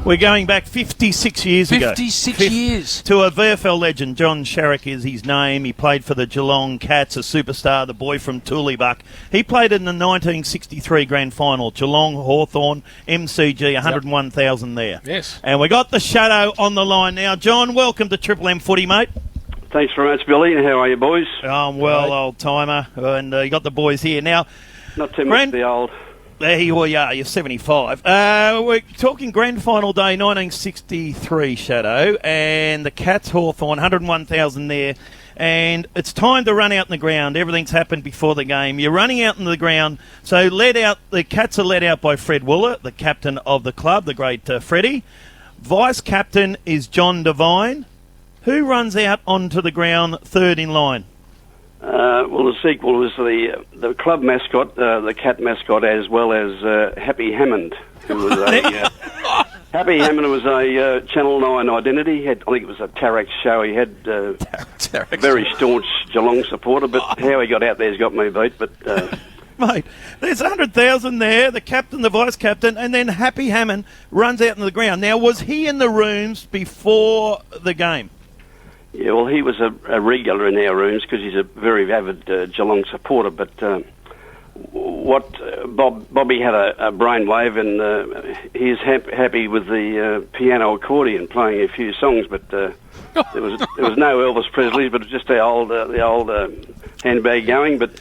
We're going back 56 years ago. 56 years. To a VFL legend. John Sharrock is his name. He played for the Geelong Cats, a superstar, the boy from Tooleybuck. He played in the 1963 grand final. Geelong, Hawthorn, MCG, 101,000 there. Yes. And we got the Shadow on the line now. John, welcome to Triple M Footy, mate. Thanks very much, Billy. How are you, boys? I'm well, old timer. And you got the boys here. Now, not too much the old. There you are, you're 75. We're talking grand final day 1963, Shadow, and the Cats Hawthorn, 101,000 there. And it's time to run out in the ground. Everything's happened before the game. You're running out in the ground. So the Cats are led out by Fred Wooler, the captain of the club, the great Freddie. Vice captain is John Devine. Who runs out onto the ground third in line? Well, the sequel was the club mascot, the cat mascot, as well as Happy Hammond, who was a Happy Hammond was a Channel 9 identity. I think it was a Tarex show. He had very staunch Geelong supporter, but how he got out there's got me beat. But mate, there's 100,000 there. The captain, the vice captain, and then Happy Hammond runs out into the ground. Now, was he in the rooms before the game? Yeah, well, he was a regular in our rooms because he's a very avid Geelong supporter. But Bobby had a brainwave, and he's happy with the piano accordion, playing a few songs. But there was no Elvis Presley, but it was just the old handbag going. But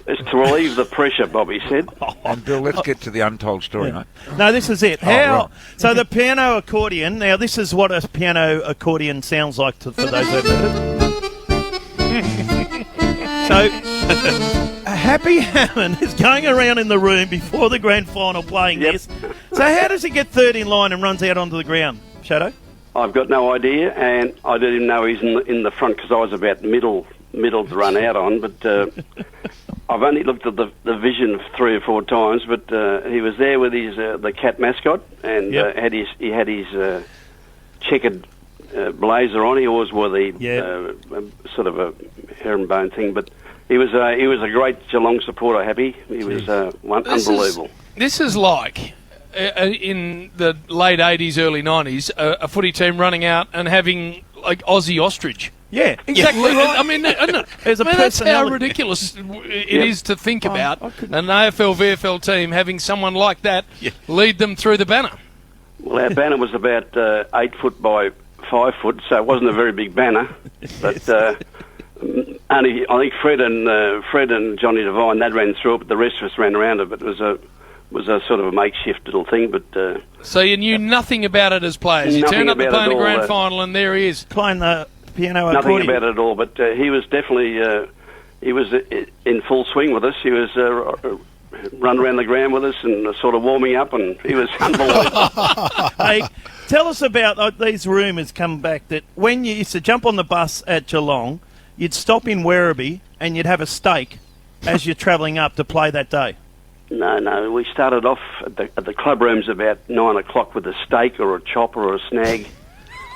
it's to relieve the pressure, Bobby said. And Bill, let's get to the untold story, mate. No, this is it. Right. So the piano accordion. Now, this is what a piano accordion sounds like for those who have heard it. So, Happy Hammond is going around in the room before the grand final playing this. So how does he get third in line and runs out onto the ground, Shadow? I've got no idea, and I didn't know he's in the front because I was about middle to run out on, but I've only looked at the vision 3 or 4 times, but he was there with his the cat mascot, and he had his checkered blazer on. He always wore the sort of a herringbone thing, but he was a great Geelong supporter. Happy, he was unbelievable. This is like in the late 80s, early 90s, a footy team running out and having like Aussie Ostrich. Yeah, exactly right. I mean, that's how ridiculous it is to think about an AFL, VFL team having someone like that lead them through the banner. Well, our banner was about 8 foot by 5 foot, so it wasn't a very big banner. But only I think Fred and Johnny Devine, they ran through it, but the rest of us ran around it. But it was a sort of a makeshift little thing. But so you knew nothing about it as players. You turned up to play in the grand final, and there he is playing the piano nothing accordion. About it at all, but he was definitely he was in full swing with us. He was run around the ground with us and sort of warming up, and he was unbelievable. Hey, tell us about these rumours come back that when you used to jump on the bus at Geelong, you'd stop in Werribee and you'd have a steak as you're travelling up to play that day. No, we started off at the club rooms about 9 o'clock with a steak or a chop or a snag.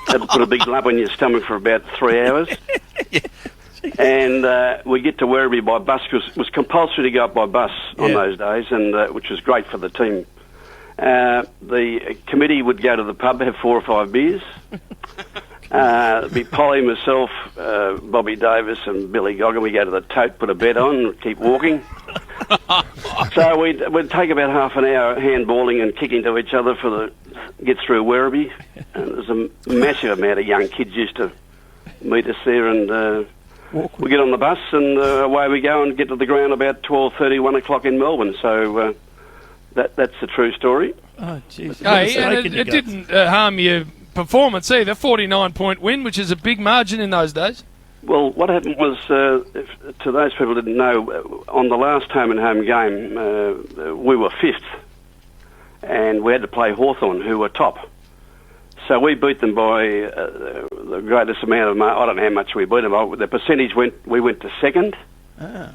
That'd put a big lump in your stomach for about 3 hours. And we get to Werribee by bus because it was compulsory to go up by bus on those days, and which was great for the team. The committee would go to the pub, have 4 or 5 beers. Be Polly, myself, Bobby Davis and Billy Goggin. We go to the tote, put a bet on, and keep walking. So we'd take about half an hour handballing and kicking to each other get through Werribee. And there's a massive amount of young kids used to meet us there, and we get on the bus and away we go and get to the ground about 12:30, 1 o'clock in Melbourne. So that's the true story. Oh, jeez. Hey, and it didn't harm your performance either. 49-point win, which is a big margin in those days. Well, what happened was, to those people who didn't know, on the last home-and-home game, we were 5th, and we had to play Hawthorn, who were top. So we beat them by the greatest amount of money. I don't know how much we beat them by. The percentage we went to 2nd. Ah.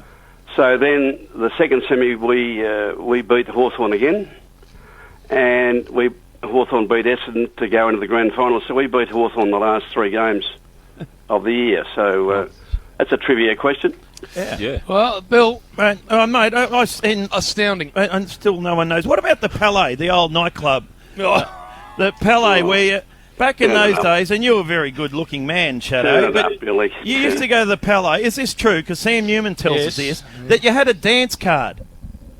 So then the second semi, we beat Hawthorn again, and Hawthorn beat Essendon to go into the grand final. So we beat Hawthorn the last 3 games of the year. So that's a trivia question. Yeah. Well, Bill, mate, astounding. And still no one knows. What about the Palais, the old nightclub? The Palais, where you, back in those days, and you were a very good-looking man, Shadow, but Billy. you used to go to the Palais. Is this true? Because Sam Newman tells us this, that you had a dance card,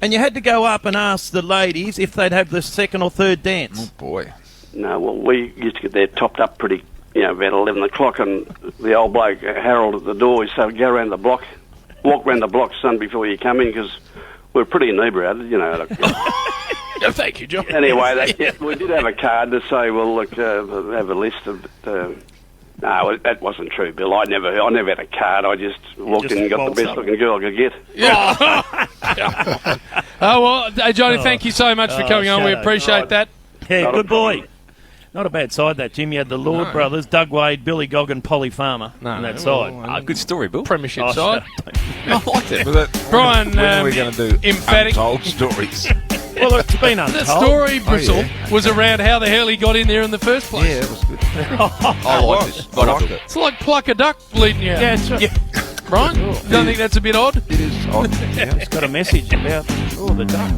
and you had to go up and ask the ladies if they'd have the second or third dance. Oh, boy. No, well, we used to get there topped up pretty, about 11 o'clock, and the old bloke, Harold, at the door, he said, go around the block, walk around the block, son, before you come in, because we're pretty inebriated, Thank you, John. Anyway, we did have a card to say, well, look, have a list of... no, that wasn't true, Bill. I never had a card. I just walked in and got the best-looking girl I could get. Hey, Johnny, thank you so much for coming on. We appreciate that. Yeah, good boy. Not a bad side, that, Jim. You had the Lord brothers, Doug Wade, Billy Goggin, Polly Farmer on that side. Good story, Bill. Premiership side. I liked it. Brian, when are we going to do emphatic. untold stories? Well, it's been untold. The story, Bristle, was around how the hell he got in there in the first place. Yeah, it was good. I liked this. I liked it. It's like pluck a duck leading you out. Yeah, it's right. Brian, you don't think that's a bit odd? It is odd. Yeah. It's got a message about, the duck.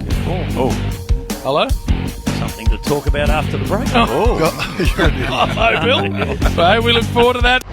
Hello? Something to talk about after the break. Hello, Bill. So we look forward to that.